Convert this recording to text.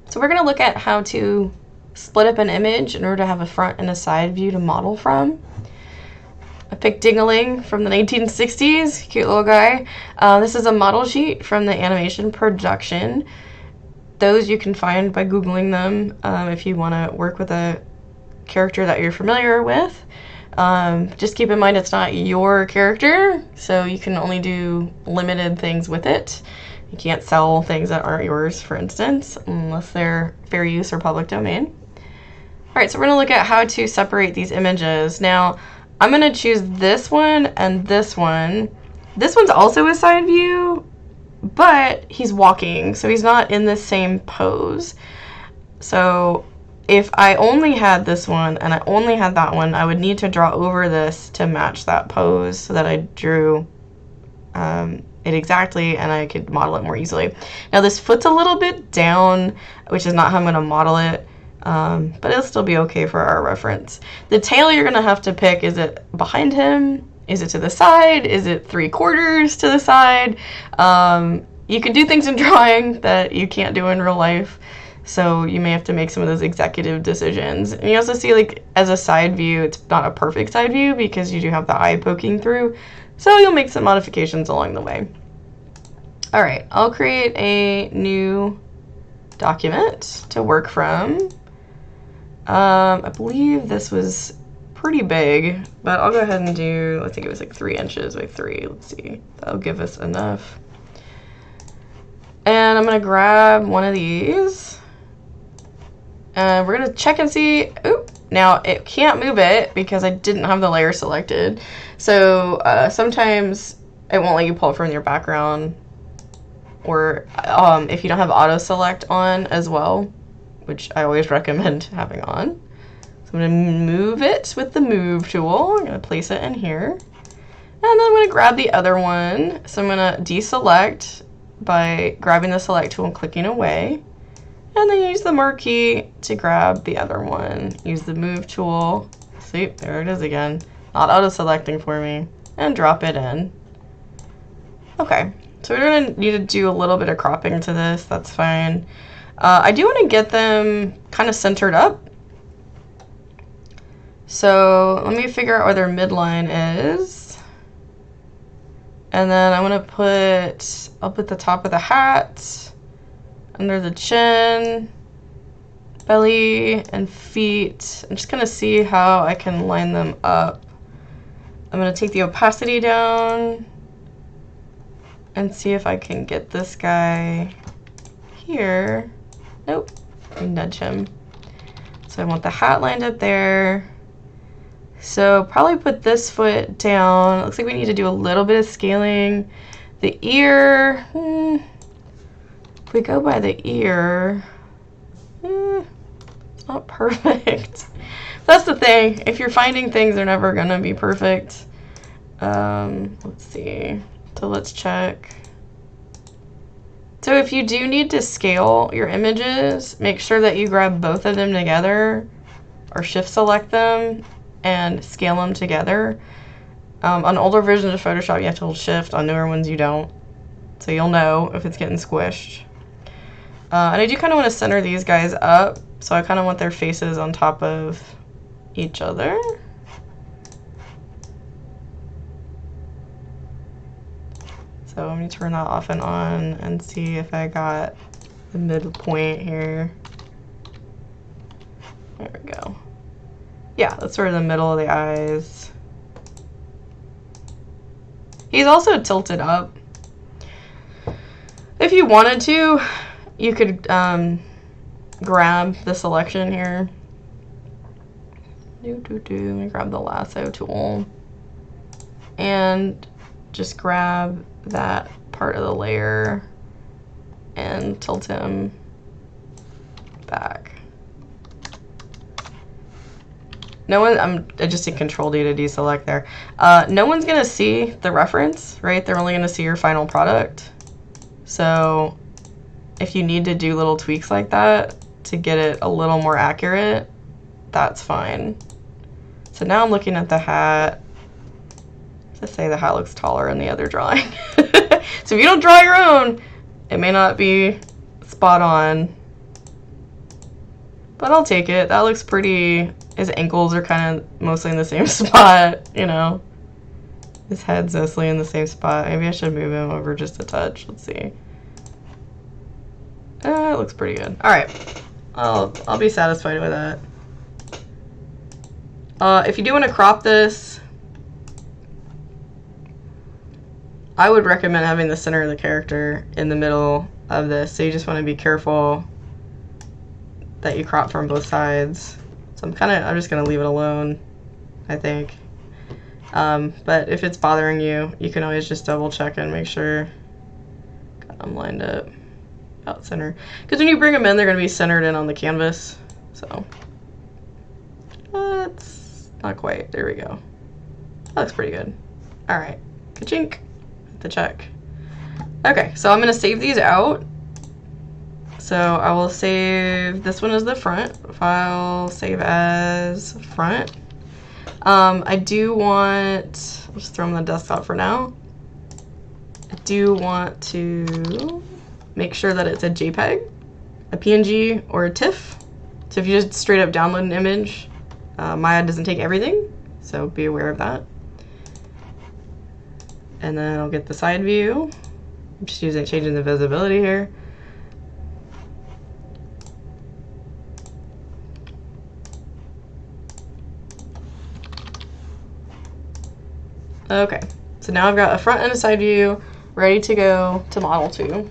So we're going to look at how to split up an image in order to have a front and a side view to model from. I picked Dingaling from the 1960s, cute little guy. This is a model sheet from the animation production. Those you can find by Googling them if you want to work with a character that you're familiar with. Just keep in mind it's not your character, so you can only do limited things with it. You can't sell things that aren't yours, for instance, unless they're fair use or public domain. All right, so we're going to look at how to separate these images. Now, I'm going to choose this one and this one. This one's also a side view, but he's walking, so he's not in the same pose. So if I only had this one and I only had that one, I would need to draw over this to match that pose so that I drew it exactly and I could model it more easily. Now this foot's a little bit down, which is not how I'm going to model it, but it'll still be okay for our reference. The tail you're going to have to pick, is it behind him? Is it to the side? Is it 3/4 to the side? You can do things in drawing that you can't do in real life, so you may have to make some of those executive decisions. And you also see, like, as a side view, it's not a perfect side view because you do have the eye poking through, so you'll make some modifications along the way. All right, I'll create a new document to work from. I believe this was pretty big, but I'll go ahead and do, I think it was like 3 inches by 3. Let's see, that'll give us enough. And I'm gonna grab one of these, and we're gonna check and see. Oop, now it can't move it because I didn't have the layer selected. So sometimes it won't let you pull from your background, or if you don't have auto select on as well, which I always recommend having on. So I'm going to move it with the move tool. I'm going to place it in here. And then I'm going to grab the other one. So I'm going to deselect by grabbing the select tool and clicking away. And then use the mark key to grab the other one. Use the move tool. See, there it is again. Not auto-selecting for me. And drop it in. Okay, so we're going to need to do a little bit of cropping to this. That's fine. I do want to get them kind of centered up. So let me figure out where their midline is. And then I want to put up at the top of the hat, under the chin, belly, and feet. I'm just going to see how I can line them up. I'm going to take the opacity down and see if I can get this guy here. Nope, let me nudge him. So I want the hat lined up there. So probably put this foot down. Looks like we need to do a little bit of scaling. The ear, if we go by the ear, it's not perfect. That's the thing. If you're finding things, they're never gonna be perfect. Let's see. So let's check. So if you do need to scale your images, make sure that you grab both of them together or shift select them and scale them together. On older versions of Photoshop, you have to hold shift. On newer ones, you don't. So you'll know if it's getting squished. And I do kind of want to center these guys up. So I kind of want their faces on top of each other. So I'm going to turn that off and on and see if I got the midpoint here. There we go. Yeah, that's sort of the middle of the eyes. He's also tilted up. If you wanted to, you could grab the selection here. Let me grab the lasso tool and just grab that part of the layer and tilt him back. No one, I just did Control D to deselect there. No one's gonna see the reference, right? They're only gonna see your final product. So if you need to do little tweaks like that to get it a little more accurate, that's fine. So now I'm looking at the hat. Let's say the hat looks taller in the other drawing. So if you don't draw your own, it may not be spot on. but I'll take it. That looks pretty. His ankles are kind of mostly in the same spot, you know. His head's mostly in the same spot. Maybe I should move him over just a touch. Let's see. It looks pretty good. All right, I'll be satisfied with that. If you do want to crop this, I would recommend having the center of the character in the middle of this. So you just want to be careful that you crop from both sides. So I'm just gonna leave it alone, I think. But if it's bothering you, you can always just double check and make sure I'm lined up out center. Because when you bring them in, they're gonna be centered in on the canvas. So it's not quite. There we go. That looks pretty good. All right, ka-chink. Hit the check. Okay, so I'm gonna save these out. So I will save this one as the front. File, save as front. I do want, I'll just throw them on the desktop for now. I do want to make sure that it's a JPEG, a PNG, or a TIFF. So if you just straight up download an image, Maya doesn't take everything, so be aware of that. And then I'll get the side view. I'm just changing the visibility here. Okay, so now I've got a front and a side view ready to go to Model 2.